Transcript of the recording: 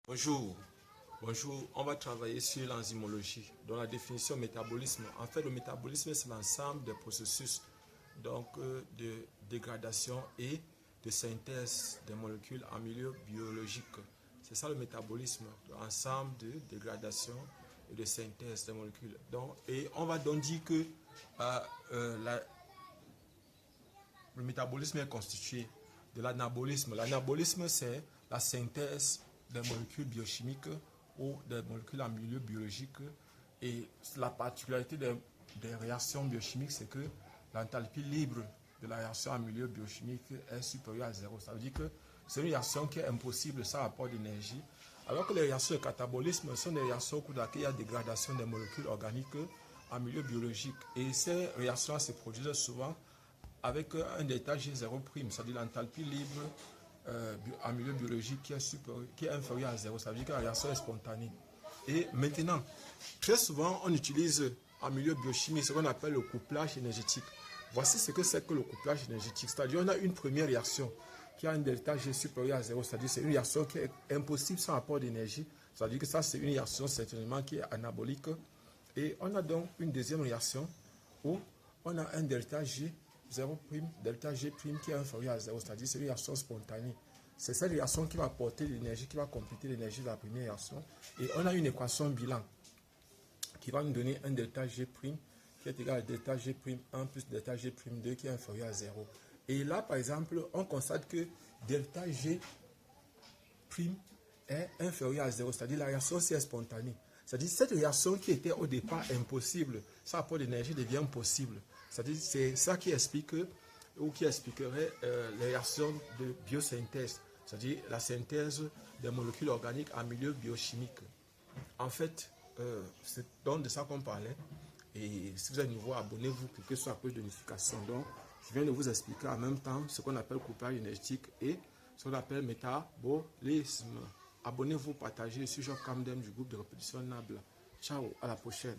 Bonjour, bonjour. On va travailler sur l'enzymologie. Dans la définition métabolisme, en fait, le métabolisme, c'est l'ensemble des processus de dégradation et de synthèse des molécules en milieu biologique. C'est ça le métabolisme, l'ensemble de dégradation et de synthèse des molécules. Et on va donc dire que le métabolisme est constitué de l'anabolisme. L'anabolisme, c'est la synthèse des molécules biochimiques ou des molécules en milieu biologique. Et la particularité des réactions biochimiques, c'est que l'enthalpie libre de la réaction en milieu biochimique est supérieure à zéro. Ça veut dire que c'est une réaction qui est impossible sans apport d'énergie. Alors que les réactions de catabolisme sont des réactions au cours de laquelle il y a dégradation des molécules organiques en milieu biologique. Et ces réactions se produisent souvent avec un delta G0', c'est-à-dire l'enthalpie libre en milieu biologique qui est inférieur à 0, ça veut dire que la réaction est spontanée. Et maintenant, très souvent, on utilise en milieu biochimique ce qu'on appelle le couplage énergétique. Voici ce que c'est que le couplage énergétique. C'est-à-dire on a une première réaction qui a un delta G supérieur à 0, c'est-à-dire c'est une réaction qui est impossible sans apport d'énergie. C'est-à-dire que ça, c'est une réaction certainement qui est anabolique. Et on a donc une deuxième réaction où on a un delta G 0', delta G' qui est inférieur à 0, c'est-à-dire c'est une réaction spontanée. C'est cette réaction qui va apporter l'énergie, qui va compléter l'énergie de la première réaction. Et on a une équation bilan qui va nous donner un delta G' qui est égal à delta G'1 plus delta G'2 qui est inférieur à 0. Et là, par exemple, on constate que delta G' est inférieur à 0, c'est-à-dire la réaction c'est spontanée. C'est-à-dire cette réaction qui était au départ impossible, sans apport d'énergie devient possible. C'est-à-dire c'est ça qui explique ou qui expliquerait les réactions de biosynthèse, c'est-à-dire la synthèse des molécules organiques en milieu biochimique. En fait, c'est donc de ça qu'on parlait. Et si vous êtes nouveau, abonnez-vous, cliquez sur la cloche de notification. Donc, je viens de vous expliquer en même temps ce qu'on appelle couplage énergétique et ce qu'on appelle métabolisme. Abonnez-vous, partagez. Je suis Job Kamdem du groupe de répétition NABLA. Ciao, à la prochaine.